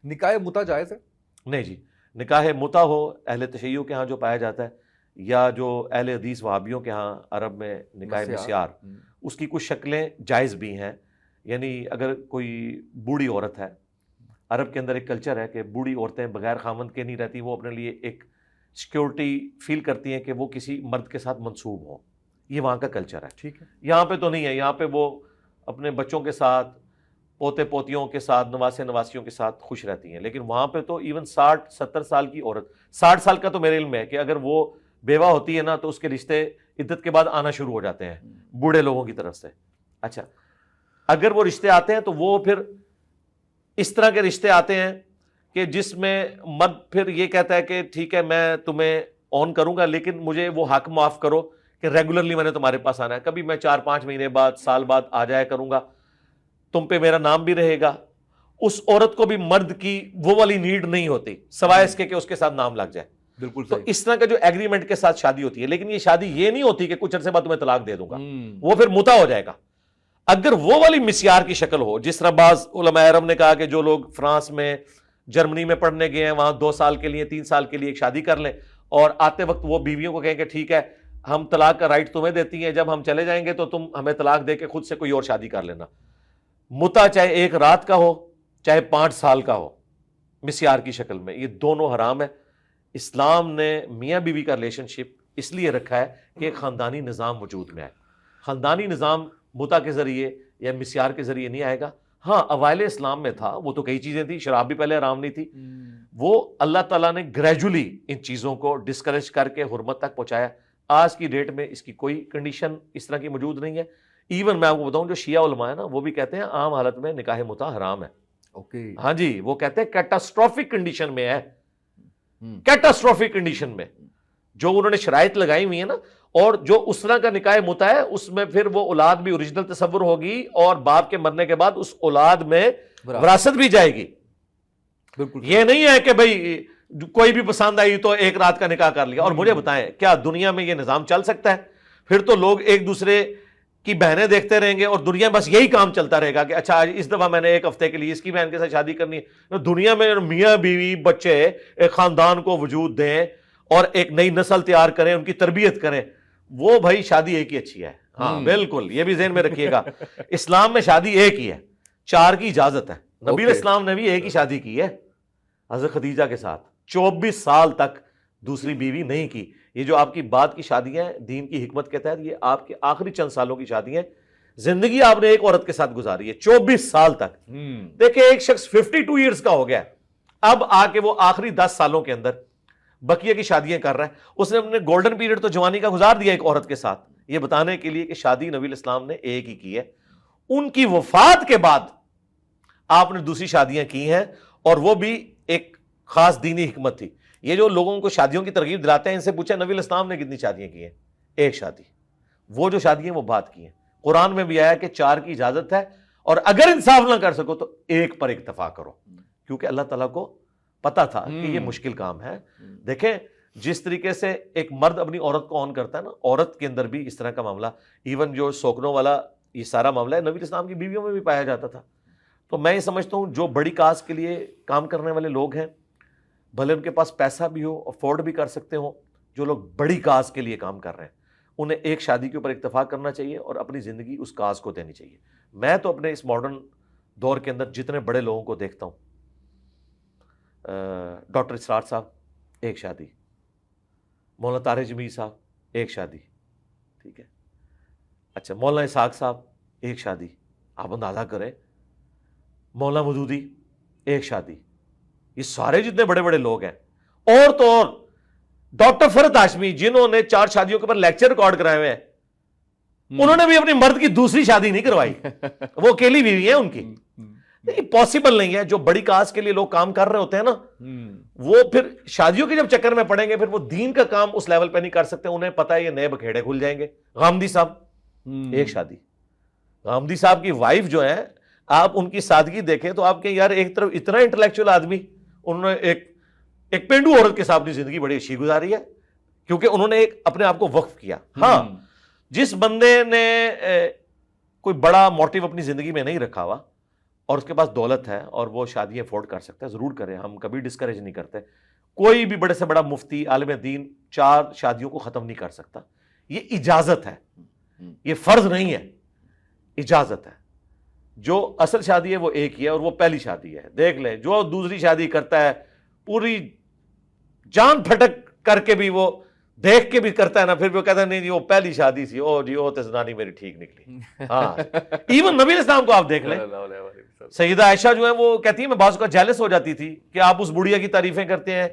نکاح متا جائز ہے؟ نہیں جی، نکاح متا ہو اہل تشیع کے ہاں جو پایا جاتا ہے، یا جو اہل حدیث وہابیوں کے ہاں عرب میں نکاح مسیار، اس کی کچھ شکلیں جائز بھی ہیں. یعنی اگر کوئی بوڑھی عورت ہے، عرب کے اندر ایک کلچر ہے کہ بوڑھی عورتیں بغیر خامند کے نہیں رہتی، وہ اپنے لیے ایک سیکیورٹی فیل کرتی ہیں کہ وہ کسی مرد کے ساتھ منسوب ہوں. یہ وہاں کا کلچر ہے. ٹھیک ہے. یہاں پہ تو نہیں ہے. یہاں پہ وہ اپنے بچوں کے ساتھ، پوتے پوتیوں کے ساتھ، نواسے نواسیوں کے ساتھ خوش رہتی ہیں. لیکن وہاں پہ تو ایون 60-70 سال کی عورت، 60 سال کا تو میرے علم ہے کہ اگر وہ بیوہ ہوتی ہے نا تو اس کے رشتے عدت کے بعد آنا شروع ہو جاتے ہیں بوڑھے لوگوں کی طرف سے. اچھا، اگر وہ رشتے آتے ہیں تو وہ پھر اس طرح کے رشتے آتے ہیں کہ جس میں مرد پھر یہ کہتا ہے کہ ٹھیک ہے میں تمہیں آن کروں گا، لیکن مجھے وہ حق معاف کرو کہ ریگولرلی میں نے تمہارے پاس آنا ہے. کبھی میں 4-5 مہینے بعد، سال بعد آ جایا کروں گا، تم پہ میرا نام بھی رہے گا. اس عورت کو بھی مرد کی وہ والی نیڈ نہیں ہوتی سوائے اس کے کہ اس کے ساتھ نام لگ جائے. بالکل. تو اس طرح کا جو ایگریمنٹ کے ساتھ شادی ہوتی ہے. لیکن یہ شادی یہ نہیں ہوتی کہ کچھ عرصے بعد تمہیں طلاق دے دوں گا، وہ پھر متا ہو جائے گا. اگر وہ والی مسیار کی شکل ہو، جس طرح بعض علماء عرب نے کہا کہ جو لوگ فرانس میں، جرمنی میں پڑھنے گئے ہیں، وہاں 2 سال کے لیے، 3 سال کے لیے ایک شادی کر لیں اور آتے وقت وہ بیویوں کو کہیں کہ ٹھیک ہے ہم طلاق کا رائٹ تمہیں دیتی ہیں، جب ہم چلے جائیں گے تو تم ہمیں طلاق دے کے خود سے کوئی اور شادی کر لینا. متا چاہے 1 رات کا ہو چاہے 5 سال کا ہو، مسیار کی شکل میں، یہ دونوں حرام ہے. اسلام نے میاں بیوی کا ریلیشن شپ اس لیے رکھا ہے کہ ایک خاندانی نظام وجود میں آئے. خاندانی نظام متا کے ذریعے یا مسیار کے ذریعے نہیں آئے گا. ہاں اوائل اسلام میں تھا، وہ تو کئی چیزیں تھیں، شراب بھی پہلے حرام نہیں تھی. وہ اللہ تعالیٰ نے گریجولی ان چیزوں کو ڈسکریج کر کے حرمت تک پہنچایا. آج کی ڈیٹ میں اس کی کوئی کنڈیشن اس طرح کی موجود نہیں ہے. ایون میں آپ کو بتاؤں جو شیعہ علماء ہیں نا، وہ بھی کہتے ہیں عام حالت میں نکاح متا حرام ہے. اوکے. ہاں جی، وہ کہتے ہیں کیٹاسٹروفک کنڈیشن میں ہے، کیٹاسٹروفک کنڈیشن میں جو انہوں نے شرائط لگائی ہوئی ہیں نا. اور جو اس طرح کا نکاح متا ہے اس میں پھر وہ اولاد بھی اوریجنل تصور ہوگی اور باپ کے مرنے کے بعد اس اولاد میں وراثت بھی جائے گی. بالکل. یہ نہیں ہے کہ بھئی کوئی بھی پسند آئی تو 1 رات کا نکاح کر لیا. اور مجھے بتائیں کیا دنیا میں یہ نظام چل سکتا ہے؟ پھر تو لوگ ایک دوسرے کی بہنیں دیکھتے رہیں گے اور دنیا بس یہی کام چلتا رہے گا کہ اچھا آج اس دفعہ میں نے 1 ہفتے کے لیے اس کی بہن کے ساتھ شادی کرنی ہے. دنیا میں میاں بیوی بچے ایک خاندان کو وجود دیں اور ایک نئی نسل تیار کریں، ان کی تربیت کریں، وہ بھائی شادی ایک ہی اچھی ہے. ہاں بالکل، یہ بھی ذہن میں رکھیے گا. اسلام میں شادی ایک ہی ہے، 4 کی اجازت ہے. نبی اسلام نے بھی ایک ہی شادی کی ہے حضرت خدیجہ کے ساتھ، 24 سال تک دوسری بیوی نہیں کی. یہ جو آپ کی بات کی شادیاں ہیں دین کی حکمت کے تحت، یہ آپ کے آخری چند سالوں کی شادیاں ہیں. زندگی آپ نے ایک عورت کے ساتھ گزاری ہے 24 سال تک. دیکھیں ایک شخص 52 ایئرز کا ہو گیا، اب آ کے وہ آخری 10 سالوں کے اندر بقیہ کی شادیاں کر رہا ہے. اس نے اپنے گولڈن پیریڈ تو جوانی کا گزار دیا ایک عورت کے ساتھ، یہ بتانے کے لیے کہ شادی نبی الاسلام نے ایک ہی کی ہے. ان کی وفات کے بعد آپ نے دوسری شادیاں کی ہیں، اور وہ بھی ایک خاص دینی حکمت تھی. یہ جو لوگوں کو شادیوں کی ترغیب دلاتے ہیں ان سے پوچھیں نبی الاسلام نے کتنی شادیاں کی ہیں؟ 1 شادی. وہ جو شادیاں وہ بات کی ہیں. قرآن میں بھی آیا کہ 4 کی اجازت ہے، اور اگر انصاف نہ کر سکو تو 1 پر اکتفا کرو، کیونکہ اللہ تعالیٰ کو پتا تھا کہ یہ مشکل کام ہے. دیکھیں جس طریقے سے ایک مرد اپنی عورت کو آن کرتا ہے نا، عورت کے اندر بھی اس طرح کا معاملہ، ایون جو سوکنوں والا یہ سارا معاملہ ہے نبی اسلام کی بیویوں میں بھی پایا جاتا تھا. تو میں یہ سمجھتا ہوں جو بڑی کاز کے لیے کام کرنے والے لوگ ہیں، بھلے ان کے پاس پیسہ بھی ہو، افورڈ بھی کر سکتے ہوں، جو لوگ بڑی کاز کے لیے کام کر رہے ہیں انہیں ایک شادی کے اوپر اکتفا کرنا چاہیے اور اپنی زندگی اس کاز کو دینی چاہیے. میں تو اپنے اس ماڈرن دور کے اندر جتنے بڑے لوگوں کو دیکھتا ہوں، ڈاکٹر اسرار صاحب 1 شادی، مولانا طارق جمیل صاحب 1 شادی، ٹھیک ہے. اچھا مولانا اسحاق صاحب 1 شادی، آپ اندازہ کریں. مولانا مودودی 1 شادی. یہ سارے جتنے بڑے بڑے لوگ ہیں، اور تو اور ڈاکٹر فرحت ہاشمی جنہوں نے 4 شادیوں کے اوپر لیکچر ریکارڈ کرائے ہوئے ہیں، انہوں نے بھی اپنی مرد کی دوسری شادی نہیں کروائی، وہ اکیلی بیوی ہیں ان کی. نہیں پاسبل نہیں ہے. جو بڑی کاز کے لیے لوگ کام کر رہے ہوتے ہیں نا، وہ پھر شادیوں کے جب چکر میں پڑیں گے پھر وہ دین کا کام اس لیول پہ نہیں کر سکتے. انہیں پتہ ہے یہ نئے بکھیڑے کھل جائیں گے. غامدی صاحب 1 شادی. غامدی صاحب کی وائف جو ہے، آپ ان کی سادگی دیکھیں تو آپ کے یار ایک طرف اتنا انٹلیکچوئل آدمی، انہوں نے ایک پینڈو عورت کے ساتھ اپنی زندگی بڑی اچھی گزاری ہے کیونکہ انہوں نے ایک اپنے آپ کو وقف کیا. ہاں جس بندے نے کوئی بڑا موٹیو اپنی زندگی میں نہیں رکھا ہوا، اور اس کے پاس دولت ہے اور وہ شادی افورڈ کر سکتا ہے, ضرور کرے, ہم کبھی ڈسکریج نہیں کرتے. کوئی بھی بڑے سے بڑا مفتی عالم دین 4 شادیوں کو ختم نہیں کر سکتا. یہ اجازت ہے, یہ فرض نہیں ہے, اجازت ہے. جو اصل شادی ہے وہ ایک ہی ہے اور وہ پہلی شادی ہے. دیکھ لیں جو دوسری شادی کرتا ہے پوری جان پھٹک کر کے بھی وہ دیکھ کے بھی کرتا ہے نا, پھر بھی وہ کہتا ہے نہیں جی وہ پہلی شادی تھی, او جی وہ تو زنانی میری ٹھیک نکلی. ہاں ایون نبی علیہ السلام کو آپ دیکھ لیں, سیدہ عائشہ جو ہے وہ کہتی ہے میں بعض کا جیلس ہو جاتی تھی کہ آپ اس بڑھیا کی تعریفیں کرتے ہیں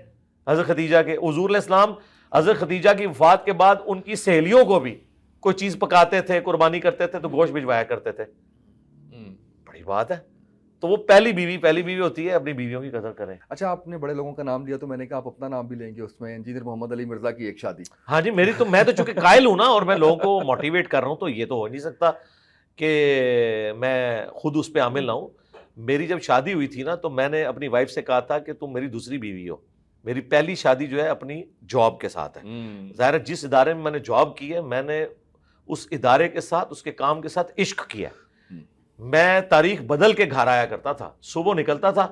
حضرت خدیجہ کے. حضور علیہ السلام حضرت خدیجہ کی وفات کے بعد ان کی سہیلیوں کو بھی کوئی چیز پکاتے تھے, قربانی کرتے تھے تو گوشت بھجوایا کرتے تھے. بڑی بات ہے. تو وہ پہلی بیوی ہوتی ہے, اپنی بیویوں کی قدر کریں. اچھا آپ نے بڑے لوگوں کا نام لیا تو میں نے کہا آپ اپنا نام بھی لیں گے اس میں, انجینئر محمد علی مرزا کی ایک شادی. ہاں جی, میں تو چونکہ قائل ہوں نا اور میں لوگوں کو موٹیویٹ کر رہا ہوں, تو یہ تو ہو نہیں سکتا کہ میں خود اس پہ عامل نہ ہوں. میری جب شادی ہوئی تھی نا تو میں نے اپنی وائف سے کہا تھا کہ تم میری دوسری بیوی ہو. میری پہلی شادی جو ہے اپنی جاب کے ساتھ ہے. ظاہر ہے جس ادارے میں نے جاب کی ہے میں نے اس ادارے کے ساتھ, اس کے کام کے ساتھ عشق کیا. میں تاریخ بدل کے گھر آیا کرتا تھا, صبح نکلتا تھا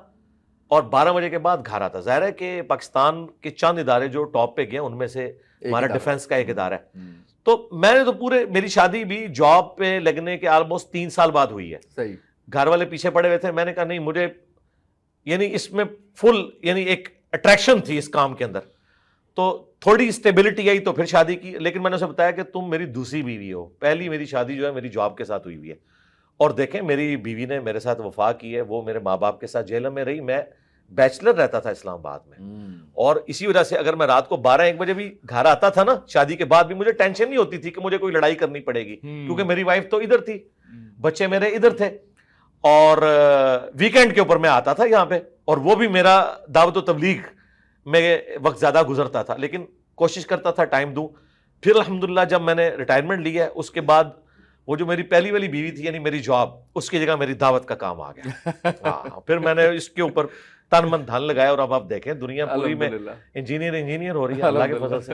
اور 12 بجے کے بعد گھر آتا. ظاہر ہے کہ پاکستان کے چند ادارے جو ٹاپ پہ گئے ان میں سے ہمارا ڈیفنس کا ایک ادارہ ہے. تو میں نے تو میری شادی بھی جاب پہ لگنے کے آلموسٹ 3 سال بعد ہوئی ہے. صحیح. گھر والے پیچھے پڑے ہوئے تھے, میں نے کہا نہیں مجھے یعنی اس میں فل یعنی ایک اٹریکشن تھی اس کام کے اندر, تو تھوڑی اسٹیبلٹی آئی تو پھر شادی کی. لیکن میں نے اسے بتایا کہ تم میری دوسری بیوی ہو, پہلی میری شادی جو ہے میری جاب کے ساتھ ہوئی ہوئی ہے. اور دیکھیں میری بیوی نے میرے ساتھ وفا کی ہے, وہ میرے ماں باپ کے ساتھ جیل میں رہی. میں بیچلر رہتا تھا اسلام آباد میں, اور اسی وجہ سے اگر میں رات کو 12-1 بجے بھی گھر آتا تھا نا شادی کے بعد بھی, مجھے ٹینشن نہیں ہوتی تھی کہ مجھے کوئی لڑائی کرنی پڑے گی, کیونکہ میری وائف تو ادھر تھی, بچے میرے ادھر تھے. اور ویکینڈ کے اوپر میں آتا تھا یہاں پہ, اور وہ بھی میرا دعوت و تبلیغ میں وقت زیادہ گزرتا تھا, لیکن کوشش کرتا تھا ٹائم دوں. پھر الحمدللہ جب میں نے ریٹائرمنٹ لی ہے اس کے بعد وہ جو میری پہلی والی بیوی تھی یعنی میری جاب, اس کی جگہ میری دعوت کا کام آ گیا. ہاں پھر میں نے اس کے اوپر تن من دھن لگایا, اور اب آپ دیکھیں دنیا پوری میں انجینئر ہو رہی ہے اللہ کے فضل سے.